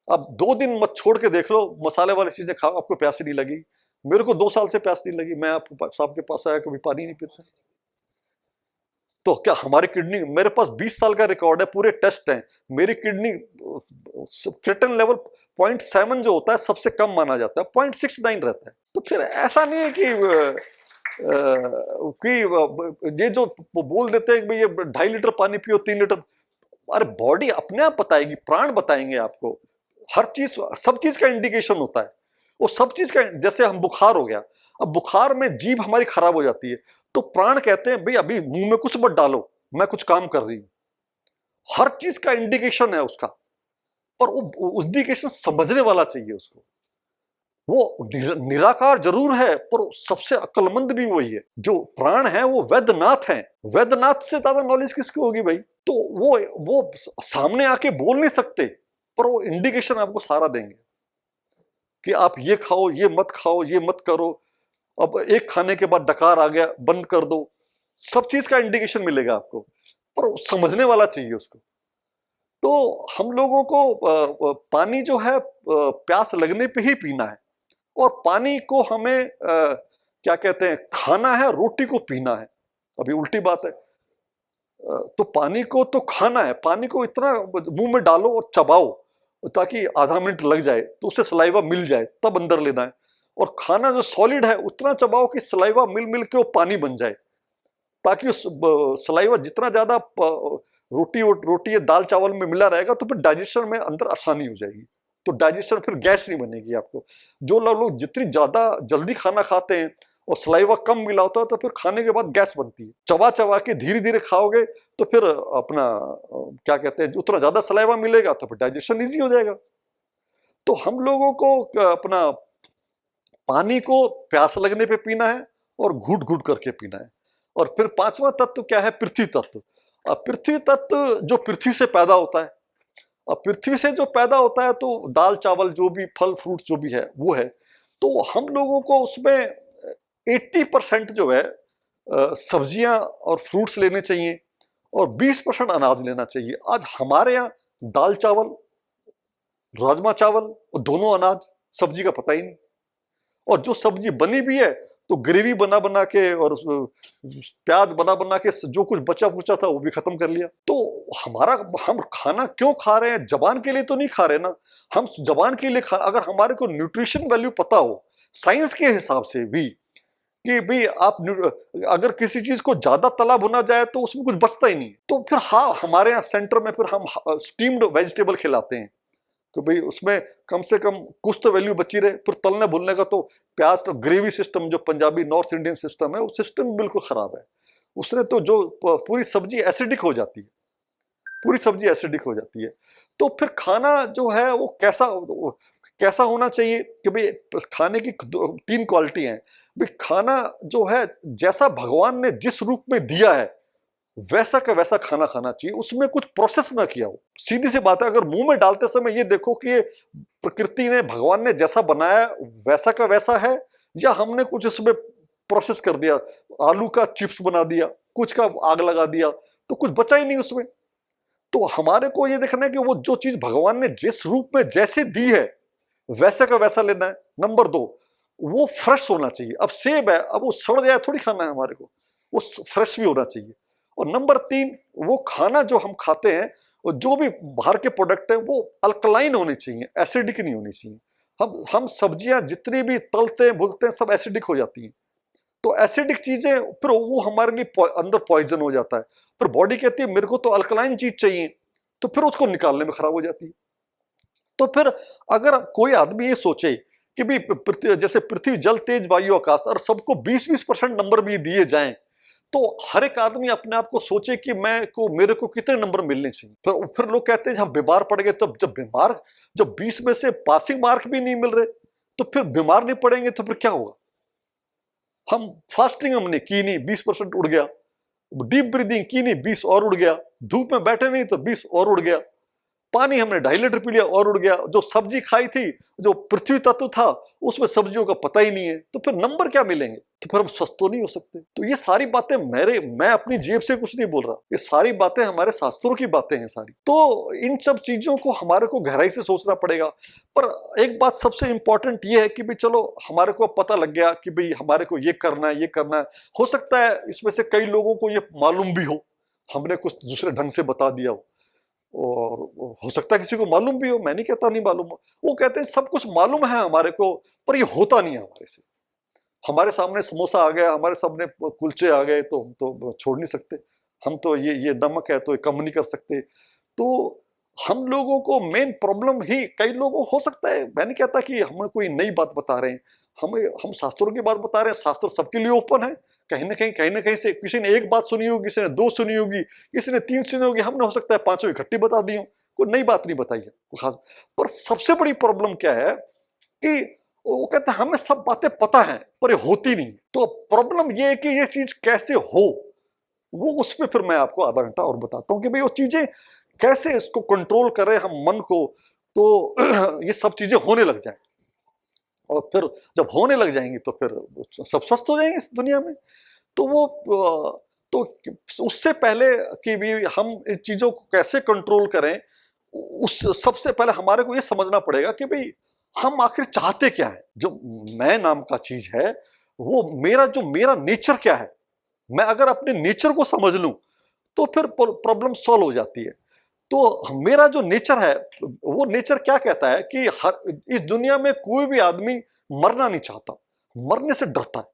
अब 2 दिन मत छोड़ के देख लो, मसाले वाली चीजें खाओ, आपको प्यास ही नहीं लगेगी। मेरे को 2 साल से प्यास नहीं लगी, मैं आपके पास आया कभी पानी नहीं पीता। तो क्या हमारी किडनी, मेरे पास 20 साल का रिकॉर्ड है, पूरे टेस्ट हैं, मेरी किडनी क्रिटिन लेवल 0.7 जो होता है सबसे कम माना जाता है, 0.69 रहता है। तो फिर ऐसा नहीं है कि ये जो बोल देते हैं कि ये 2.5 लीटर पानी पियो, 3 लीटर, अरे बॉडी अपने आप बताएगी, प्राण बताएंगे आपको। हर चीज, सब चीज का इंडिकेशन होता है, वो सब चीज का। जैसे हम बुखार हो गया, अब बुखार में जीभ हमारी खराब हो जाती है, तो प्राण कहते हैं भाई अभी मुंह में कुछ मत डालो, मैं कुछ काम कर रही हूं। हर चीज का इंडिकेशन है उसका, पर वो इंडिकेशन समझने वाला चाहिए उसको। वो निराकार जरूर है, पर सबसे अक्लमंद भी वही है। जो प्राण है वो वैद्यनाथ है, वैद्यनाथ से ज्यादा नॉलेज किसको होगी भाई। तो वो सामने आके बोल नहीं सकते, पर वो इंडिकेशन आपको सारा देंगे कि आप ये खाओ, ये मत खाओ, ये मत करो। अब एक खाने के बाद डकार आ गया, बंद कर दो, सब चीज का इंडिकेशन मिलेगा आपको, पर समझने वाला चाहिए उसको। तो हम लोगों को पानी जो है प्यास लगने पे ही पीना है, और पानी को हमें क्या कहते हैं, खाना है, रोटी को पीना है। अभी उल्टी बात है। तो पानी को तो खाना है, पानी को इतना मुंह में डालो और चबाओ ताकि आधा मिनट लग जाए, तो उससे सलाइवा मिल जाए, तब अंदर लेना है। और खाना जो सॉलिड है उतना चबाओ कि सलाइवा मिल मिल के वो पानी बन जाए, ताकि उस सलाइवा जितना ज्यादा रोटी या दाल चावल में मिला रहेगा, तो फिर डाइजेशन में अंदर आसानी हो जाएगी, तो डाइजेशन, फिर गैस नहीं बनेगी आपको। जो लोग जितनी ज्यादा जल्दी खाना खाते हैं और सलाइवा कम मिला होता है, तो फिर खाने के बाद गैस बनती है। चबा चबा के धीरे धीरे खाओगे तो फिर अपना क्या कहते हैं, उतना ज्यादा सलाइवा मिलेगा तो फिर डाइजेशन इजी हो जाएगा। तो हम लोगों को अपना पानी को प्यास लगने पे पीना है और घूट घूट करके पीना है। और फिर 5वां तत्व क्या है, पृथ्वी तत्व। पृथ्वी तत्व जो पृथ्वी से पैदा होता है, अब पृथ्वी से जो पैदा होता है तो दाल चावल जो भी फल फ्रूट जो भी है वो है। तो हम लोगों को उसमें 80% जो है सब्जियां और फ्रूट्स लेने चाहिए, और 20% अनाज लेना चाहिए। आज हमारे यहाँ दाल चावल, राजमा चावल और दोनों अनाज, सब्जी का पता ही नहीं। और जो सब्जी बनी भी है तो ग्रेवी बना बना के और प्याज बना बना के जो कुछ बचा कुचा था वो भी खत्म कर लिया। तो हम खाना क्यों खा रहे हैं, जबान के लिए तो नहीं खा रहे ना। हम जबान के लिए अगर हमारे को न्यूट्रिशन वैल्यू पता हो साइंस के हिसाब से भी, कि भाई आप अगर किसी चीज को ज्यादा तला भुना जाए तो उसमें कुछ बचता ही नहीं, तो फिर हाँ, हमारे यहाँ सेंटर में फिर हम स्टीम्ड वेजिटेबल खिलाते हैं, तो भाई उसमें कम से कम कुछ तो वैल्यू बची रहे। फिर तलने भुनने का तो प्याज तो ग्रेवी सिस्टम जो पंजाबी नॉर्थ इंडियन सिस्टम है, वो सिस्टम बिल्कुल खराब है। उसने तो जो पूरी सब्जी एसिडिक हो जाती है, पूरी सब्जी एसिडिक हो जाती है। तो फिर खाना जो है वो कैसा होना चाहिए कि भाई खाने की 3 क्वालिटी हैं। भाई खाना जो है जैसा भगवान ने जिस रूप में दिया है वैसा का वैसा खाना खाना चाहिए, उसमें कुछ प्रोसेस ना किया हो। सीधी सी बात है, अगर मुंह में डालते समय ये देखो कि प्रकृति ने, भगवान ने जैसा बनाया वैसा का वैसा है, या हमने कुछ इसमें प्रोसेस कर दिया, आलू का चिप्स बना दिया, कुछ का आग लगा दिया, तो कुछ बचा ही नहीं उसमें। तो हमारे को ये देखना है कि वो जो चीज भगवान ने जिस रूप में जैसे दी है वैसे का वैसा लेना है। नंबर 2, वो फ्रेश होना चाहिए। अब सेब है, अब वो सड़ जाए थोड़ी खाना है हमारे को, वो फ्रेश भी होना चाहिए। और नंबर 3, वो खाना जो हम खाते हैं और जो भी बाहर के प्रोडक्ट है वो अल्कलाइन होने चाहिए, एसिडिक नहीं होनी चाहिए। हम सब्जियां जितनी भी तलते हैं भूलते हैं सब एसिडिक हो जाती हैं। तो एसिडिक चीजें फिर वो हमारे लिए अंदर पॉइजन हो जाता है। फिर बॉडी कहती है मेरे को तो अल्कलाइन चीज चाहिए, तो फिर उसको निकालने में खराब हो जाती है। तो फिर अगर कोई आदमी ये सोचे कि भी जैसे पृथ्वी जल तेज वायु आकाश और सबको 20-20% नंबर भी दिए जाएं, तो हर एक आदमी अपने आप को सोचे कि मेरे को कितने नंबर मिलने चाहिए। फिर लोग कहते हैं हम बीमार पड़ गए, तो जब 20 में से पासिंग मार्क भी नहीं मिल रहे, तो फिर बीमार नहीं पड़ेंगे तो फिर क्या होगा? हम फास्टिंग हमने की नहीं, 20% उड़ गया। डीप ब्रीदिंग की नहीं, 20 और उड़ गया। धूप में बैठे नहीं तो 20 और उड़ गया। पानी हमने 2.5 लीटर पी लिया और उड़ गया। जो सब्जी खाई थी, जो पृथ्वी तत्व था, उसमें सब्जियों का पता ही नहीं है, तो फिर नंबर क्या मिलेंगे? तो फिर हम स्वस्थ तो नहीं हो सकते। तो ये सारी बातें मैं अपनी जेब से कुछ नहीं बोल रहा, ये सारी बातें हमारे शास्त्रों की बातें हैं सारी। तो इन सब चीजों को हमारे को गहराई से सोचना पड़ेगा। पर एक बात सबसे इंपॉर्टेंट ये है कि भाई चलो हमारे को पता लग गया कि भाई हमारे को ये करना है, ये करना है। हो सकता है इसमें से कई लोगों को ये मालूम भी हो, हमने कुछ दूसरे ढंग से बता दिया हो, और हो सकता है किसी को मालूम भी हो, मैं नहीं कहता नहीं मालूम हो। वो कहते हैं सब कुछ मालूम है हमारे को, पर ये होता नहीं है हमारे से। हमारे सामने समोसा आ गया, हमारे सामने कुलचे आ गए, तो हम तो छोड़ नहीं सकते। हम तो ये नमक है तो ये कम नहीं कर सकते। तो हम लोगों को मेन प्रॉब्लम ही, कई लोगों हो सकता है, मैं नहीं कहता कि हमें कोई नई बात बता रहे हैं, हम शास्त्रों की बात बता रहे हैं। शास्त्र सबके लिए ओपन है। कहीं ना कहीं से किसी ने एक बात सुनी होगी, किसी ने 2 सुनी होगी, किसी ने 3 सुनी होगी, हमने हो सकता है 5 इकट्ठी बता दी हो, कोई नई बात नहीं बताई है खास। पर सबसे बड़ी प्रॉब्लम क्या है कि वो कहते हैं हमें सब बातें पता है पर ये होती नहीं। तो प्रॉब्लम ये है कि ये चीज कैसे हो, वो उस पर फिर मैं आपको आधा घंटा और बताता हूँ कि भाई वो चीजें कैसे इसको कंट्रोल करें हम मन को, तो ये सब चीजें होने लग जाए। और फिर जब होने लग जाएंगी तो फिर सब स्वस्थ हो जाएंगे इस दुनिया में। तो तो उससे पहले कि भी हम इन चीजों को कैसे कंट्रोल करें, उस सबसे पहले हमारे को ये समझना पड़ेगा कि भाई हम आखिर चाहते क्या है। जो मैं नाम का चीज है, वो मेरा नेचर क्या है, मैं अगर अपने नेचर को समझ लूं तो फिर प्रॉब्लम सॉल्व हो जाती है। तो मेरा जो नेचर है, वो नेचर क्या कहता है कि इस दुनिया में कोई भी आदमी मरना नहीं चाहता, मरने से डरता है।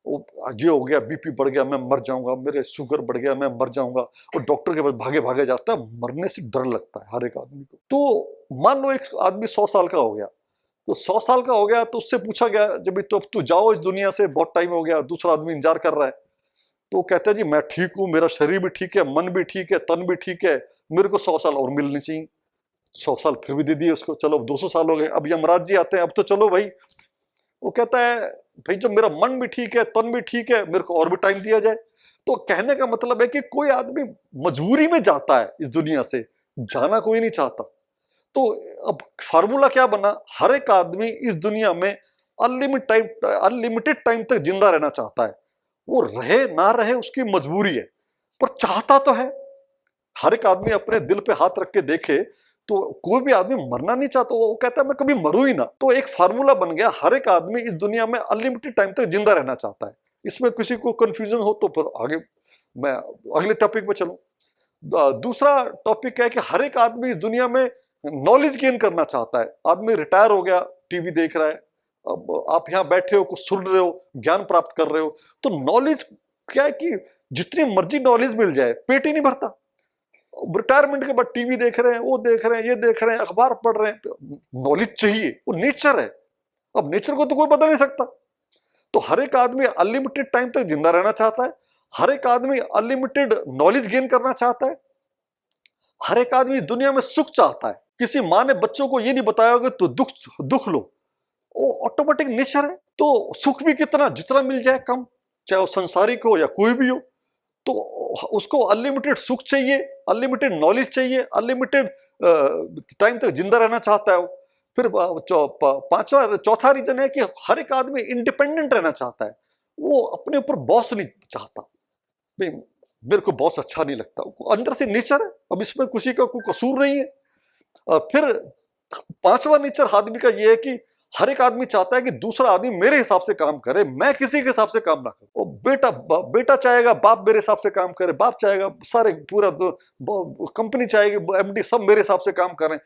ये हो गया, बीपी बढ़ गया मैं मर जाऊंगा, मेरे शुगर बढ़ गया मैं मर जाऊंगा, और डॉक्टर के पास भागे भागे जाता है। मरने से डर लगता है हर एक आदमी को। तो मान लो एक आदमी 100 साल का हो गया, तो 100 साल का हो गया तो उससे पूछा गया जब तो अब तू जाओ इस दुनिया से, बहुत टाइम हो गया, दूसरा आदमी इंतजार कर रहा है। तो कहता है जी मैं ठीक हूं, मेरा शरीर भी ठीक है, मन भी ठीक है, तन भी ठीक है, मेरे को 100 साल और मिलनी चाहिए। 100 साल फिर भी दे दिए उसको, चलो 200 साल हो गए, अब यमराज जी आते हैं, अब तो चलो भाई। वो कहता है भाई जब मेरा मन भी ठीक है, तन भी ठीक है, मेरे को और भी टाइम दिया जाए। तो कहने का मतलब है कि कोई आदमी मजबूरी में जाता है इस दुनिया से, जाना कोई नहीं चाहता। तो अब फार्मूला क्या बना, हर एक आदमी इस दुनिया में अनलिमिटेड टाइम तक जिंदा रहना चाहता है। वो रहे ना रहे उसकी मजबूरी है, पर चाहता तो है। हर एक आदमी अपने दिल पे हाथ रख के देखे तो कोई भी आदमी मरना नहीं चाहता, वो कहता है मैं कभी मरूं ही ना। तो एक फार्मूला बन गया, हर एक आदमी इस दुनिया में अनलिमिटेड टाइम तक जिंदा रहना चाहता है। इसमें किसी को कंफ्यूजन हो तो फिर आगे मैं अगले टॉपिक पे चलूं। दूसरा टॉपिक है कि हर एक आदमी इस दुनिया में नॉलेज गेन करना चाहता है। आदमी रिटायर हो गया, टीवी देख रहा है, अब आप यहाँ बैठे हो, कुछ सुन रहे हो, ज्ञान प्राप्त कर रहे हो। तो नॉलेज क्या है कि जितनी मर्जी नॉलेज मिल जाए, पेट ही नहीं भरता। रिटायरमेंट के बाद टीवी देख रहे हैं, वो देख रहे हैं, ये देख रहे हैं, अखबार पढ़ रहे हैं। नॉलेज चाहिए, वो नेचर है। अब नेचर को तो कोई बदल नहीं सकता। तो हर एक आदमी अनलिमिटेड टाइम तक जिंदा रहना चाहता है, हर एक आदमी अनलिमिटेड नॉलेज गेन करना चाहता है, हर एक आदमी इस दुनिया में सुख चाहता है। किसी माँ ने बच्चों को ये नहीं बताया होगा तो दुख लो, वो ऑटोमेटिक नेचर है। तो सुख भी कितना, जितना मिल जाए कम, चाहे वो संसारिक हो या कोई भी हो। तो उसको अनलिमिटेड सुख चाहिए, अनलिमिटेड नॉलेज चाहिए, अनलिमिटेड टाइम तक जिंदा रहना चाहता है वो। फिर चौथा रीजन है कि हर एक आदमी इंडिपेंडेंट रहना चाहता है। वो अपने ऊपर बॉस नहीं चाहता, भाई मेरे को बॉस अच्छा नहीं लगता, अंदर से नेचर है। अब इसमें किसी का कोई कसूर नहीं है। फिर 5वां नेचर आदमी का ये है कि हर एक आदमी चाहता है कि दूसरा आदमी मेरे हिसाब से काम करे, मैं किसी के हिसाब से काम ना करूं। और बेटा चाहेगा बाप मेरे हिसाब से काम करे, बाप चाहेगा सारे पूरा कंपनी चाहेगी एमडी सब मेरे हिसाब से काम करें।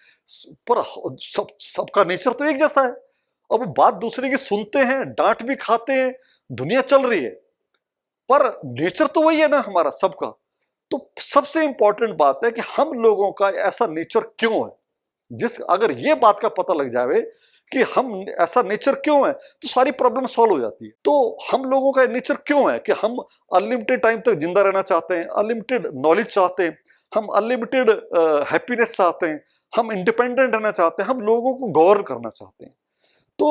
पर सबका नेचर तो एक जैसा है। अब बात दूसरे की सुनते हैं, डांट भी खाते हैं, दुनिया चल रही है, पर नेचर तो वही है ना हमारा सबका। तो सबसे इंपॉर्टेंट बात है कि हम लोगों का ऐसा नेचर क्यों है, अगर ये बात का पता लग जावे कि हम ऐसा नेचर क्यों है, तो सारी प्रॉब्लम सॉल्व हो जाती है। तो हम लोगों का नेचर क्यों है कि हम अनलिमिटेड टाइम तक जिंदा रहना चाहते हैं, अनलिमिटेड नॉलेज चाहते हैं, हम अनलिमिटेड हैप्पीनेस चाहते हैं, हम इंडिपेंडेंट रहना चाहते हैं, हम लोगों को गवर्न करना चाहते हैं। तो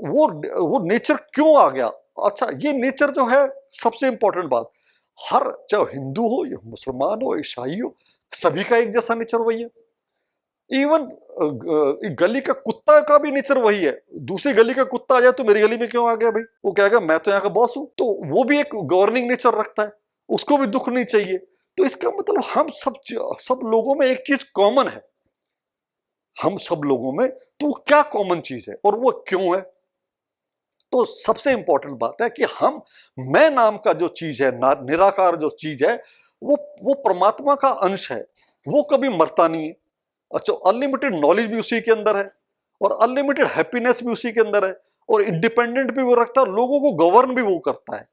वो नेचर क्यों आ गया? अच्छा, ये नेचर जो है, सबसे इंपॉर्टेंट बात, हर चाहे हिंदू हो या मुसलमान हो, ईसाई हो, सभी का एक जैसा नेचर वही है। इवन गली का कुत्ता का भी नेचर वही है। दूसरी गली का कुत्ता आ जाए तो मेरी गली में क्यों आ गया भाई, वो कहेगा मैं तो यहाँ का बॉस हूं। तो वो भी एक गवर्निंग नेचर रखता है, उसको भी दुख नहीं चाहिए। तो इसका मतलब हम सब लोगों में एक चीज कॉमन है, हम सब लोगों में। तो वो क्या कॉमन चीज है और वो क्यों है? तो सबसे इंपॉर्टेंट बात है कि हम, मैं नाम का जो चीज है, निराकार जो चीज है, वो परमात्मा का अंश है, वो कभी मरता नहीं है। अच्छा, अनलिमिटेड नॉलेज भी उसी के अंदर है, और अनलिमिटेड हैप्पीनेस भी उसी के अंदर है, और इंडिपेंडेंट भी वो रखता है, लोगों को गवर्न भी वो करता है।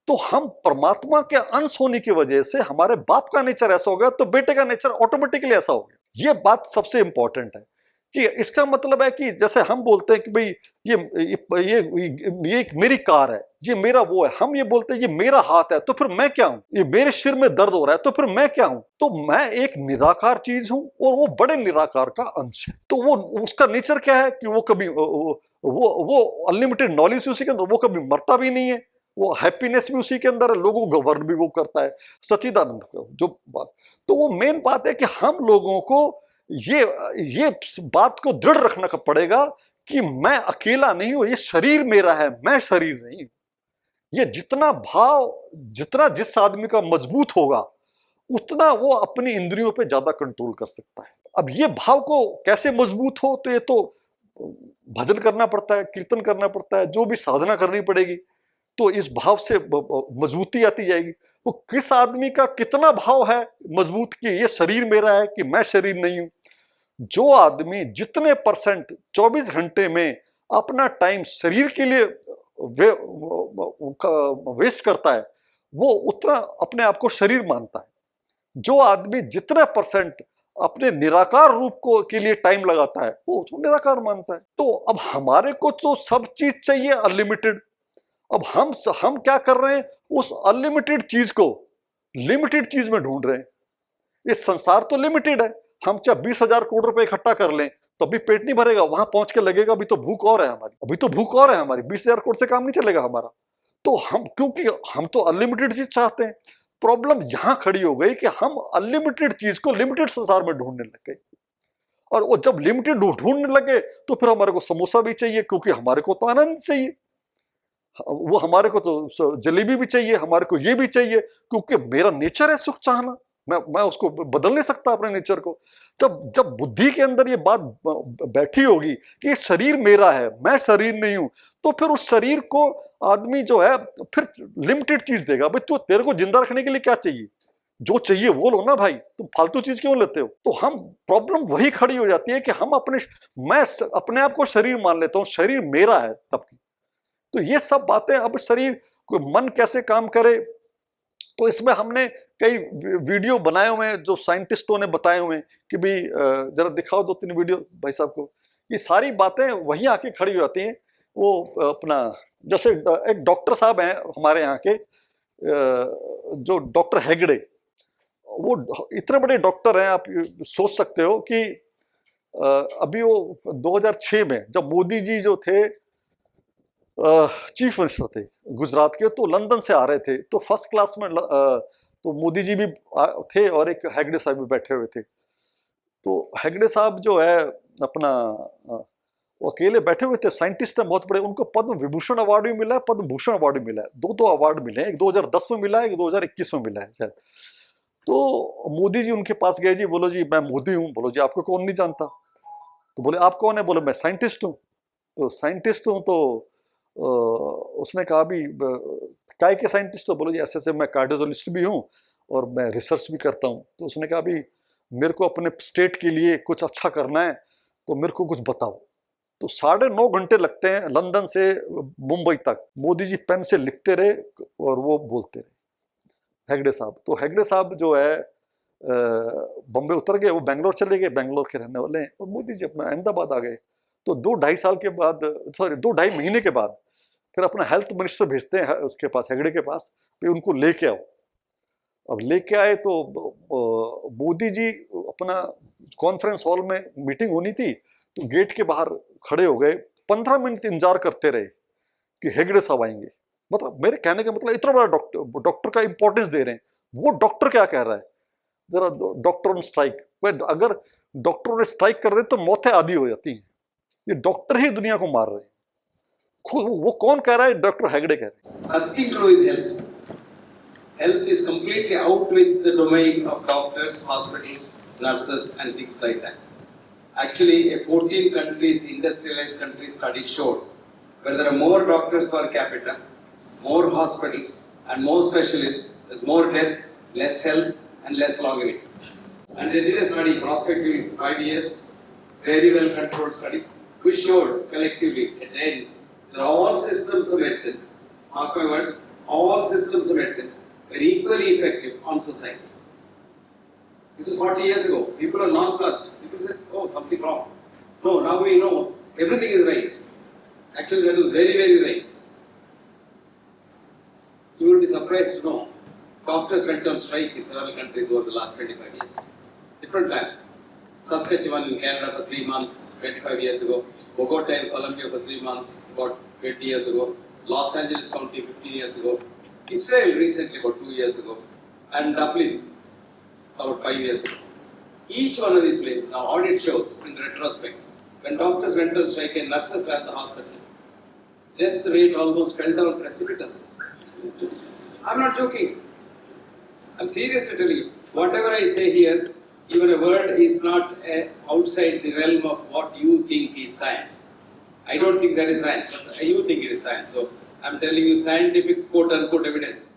तो हम परमात्मा के अंश होने की वजह से हमारे बाप का नेचर ऐसा हो गया, तो बेटे का नेचर ऑटोमेटिकली ऐसा हो गया। ये बात सबसे इंपॉर्टेंट है कि इसका मतलब है कि जैसे हम बोलते हैं कि भाई ये एक मेरी कार है, ये मेरा वो है, हम ये बोलते हैं ये मेरा हाथ है, तो फिर मैं क्या हूं? ये मेरे सिर में दर्द हो रहा है, तो फिर मैं क्या हूं? तो मैं एक निराकार चीज हूं, और वो बड़े निराकार का अंश है। तो वो उसका नेचर क्या है कि वो कभी वो अनलिमिटेड नॉलेज उसी के अंदर, वो कभी मरता भी नहीं है, वो हैप्पीनेस भी उसी के अंदर है, लोगों को गवर्न भी वो करता है, सच्चिदानंद का जो बात। तो वो मेन बात है कि हम लोगों को ये बात को दृढ़ रखना पड़ेगा कि मैं अकेला नहीं हूं, ये शरीर मेरा है, मैं शरीर नहीं हूं। ये जितना भाव, जितना जिस आदमी का मजबूत होगा, उतना वो अपनी इंद्रियों पे ज्यादा कंट्रोल कर सकता है। अब ये भाव को कैसे मजबूत हो, तो ये तो भजन करना पड़ता है, कीर्तन करना पड़ता है, जो भी साधना करनी पड़ेगी, तो इस भाव से मजबूती आती जाएगी। वो किस आदमी का कितना भाव है मजबूत कि ये शरीर मेरा है, कि मैं शरीर नहीं हूं। जो आदमी जितने परसेंट 24 घंटे में अपना टाइम शरीर के लिए वेस्ट करता है, वो उतना अपने आप को शरीर मानता है। जो आदमी जितने परसेंट अपने निराकार रूप को के लिए टाइम लगाता है, वो उसको निराकार मानता है। तो अब हमारे को तो सब चीज चाहिए अनलिमिटेड। अब हम क्या कर रहे हैं, उस अनलिमिटेड चीज को लिमिटेड चीज में ढूंढ रहे हैं। ये संसार तो लिमिटेड है, हम चाहे 20,000 करोड़ रुपए इकट्ठा कर लें तो अभी पेट नहीं भरेगा, वहां पहुंच के लगेगा अभी तो भूख और है हमारी, अभी तो भूख और है हमारी, 20,000 करोड़ से काम नहीं चलेगा हमारा। तो हम, क्योंकि हम तो अनलिमिटेड चीज चाहते हैं, प्रॉब्लम यहां खड़ी हो गई कि हम अनलिमिटेड चीज को लिमिटेड संसार में ढूंढने लग गए। और वो जब लिमिटेड ढूंढने लगे तो फिर हमारे को समोसा भी चाहिए, क्योंकि हमारे को तो आनंद चाहिए, वो हमारे को तो जलेबी भी चाहिए, हमारे को ये भी चाहिए, क्योंकि मेरा नेचर है सुख चाहना, मैं उसको बदल नहीं सकता अपने नेचर को। जब बुद्धि के अंदर ये बात बैठी होगी कि ये शरीर मेरा है, मैं शरीर नहीं हूं, तो फिर उस शरीर को आदमी जो है फिर लिमिटेड चीज देगा। भाई तो तेरे को जिंदा रखने के लिए क्या चाहिए? जो चाहिए वो लो ना भाई, तुम फालतू चीज क्यों लेते हो? तो हम, प्रॉब्लम वही खड़ी हो जाती है कि हम मैं अपने आप को शरीर मान लेता हूं, शरीर मेरा है तब की। तो ये सब बातें, अब शरीर को मन कैसे काम करे, तो इसमें हमने कई वीडियो बनाए हुए हैं जो साइंटिस्टों ने बताए हुए हैं कि भाई जरा दिखाओ 2-3 वीडियो भाई साहब को। ये सारी बातें वहीं आके खड़ी हो जाती हैं। वो अपना, जैसे एक डॉक्टर साहब हैं हमारे यहाँ के, जो डॉक्टर हेगड़े, वो इतने बड़े डॉक्टर हैं, आप सोच सकते हो कि अभी वो 2006 में जब मोदी जी जो थे चीफ मिनिस्टर थे गुजरात के, तो लंदन से आ रहे थे, तो फर्स्ट क्लास में तो मोदी जी भी थे और एक हेगड़े साहब भी बैठे हुए थे। तो हेगड़े साहब जो है अपना, वो अकेले बैठे हुए थे, साइंटिस्ट हैं बहुत बड़े, उनको पद्म विभूषण अवार्ड भी मिला है, पद्म भूषण अवार्ड भी मिला है, दो अवार्ड मिले हैं, एक 2010 में मिला है, एक 2021 में मिला है शायद। तो मोदी जी उनके पास गए, जी बोलो जी मैं मोदी हूँ। बोलो जी आपको कौन नहीं जानता? तो बोले आप कौन है? बोले मैं साइंटिस्ट हूँ। तो साइंटिस्ट हूँ, तो उसने कहा भी काय के साइंटिस्ट हो? बोलो जी ऐसे ऐसे मैं कार्डियोलॉजिस्ट भी हूँ और मैं रिसर्च भी करता हूँ। तो उसने कहा भी मेरे को अपने स्टेट के लिए कुछ अच्छा करना है, तो मेरे को कुछ बताओ। तो 9.5 घंटे लगते हैं लंदन से मुंबई तक, मोदी जी पेन से लिखते रहे और वो बोलते रहे, हेगड़े साहब। तो हेगड़े साहब जो है बॉम्बे उतर गए, वो बेंगलोर चले गए, बेंगलोर के रहने वाले हैं, और मोदी जी अपना अहमदाबाद आ गए। तो 2-2.5 साल के बाद, सॉरी 2-2.5 महीने के बाद फिर अपना हेल्थ मिनिस्टर भेजते हैं उसके पास, हेगड़े के पास, कि उनको लेके आओ। अब लेके आए तो मोदी जी अपना कॉन्फ्रेंस हॉल में मीटिंग होनी थी, तो गेट के बाहर खड़े हो गए, 15 मिनट इंतजार करते रहे कि हेगड़े साहब आएंगे। मतलब मेरे कहने का मतलब इतना बड़ा डॉक्टर का इंपॉर्टेंस दे रहे हैं, वो डॉक्टर क्या कह रहा है, जरा डॉक्टर ऑन स्ट्राइक। अगर डॉक्टरों ने स्ट्राइक कर दे तो मौतें आधी हो जाती हैं, ये डॉक्टर ही दुनिया को मार रहे हैं। खुद वो कौन कह रहा है? डॉक्टर हेगड़े कह रहे हैं। Nothing to do with health. Health is completely out with the domain of doctors, hospitals, nurses, and things like that. Actually, a 14 countries, industrialized countries study showed where there are more doctors per capita, more hospitals, and more specialists, there's more death, less health, and less longevity. And they did a study prospectively for 5 years, very well controlled study, which showed collectively at the end that all systems of medicine, mark my words, all systems of medicine were equally effective on society. This was 40 years ago. People are nonplussed. People said, oh, something wrong. No, now we know everything is right. Actually, that was very, very right. You will be surprised to know doctors went on strike in several countries over the last 25 years. Different times. Saskatchewan in Canada for 3 months, 25 years ago. Bogota in Colombia for 3 months, about 20 years ago. Los Angeles County 15 years ago. Israel recently, about 2 years ago. And Dublin, about 5 years ago. Each one of these places, now audit shows in retrospect, when doctors went on strike and nurses ran the hospital, death rate almost fell down precipitously. I'm not joking. I'm seriously telling you. Whatever I say here, even a word is not outside the realm of what you think is science. I don't think that is science, but you think it is science. So I'm telling you scientific quote-unquote evidence.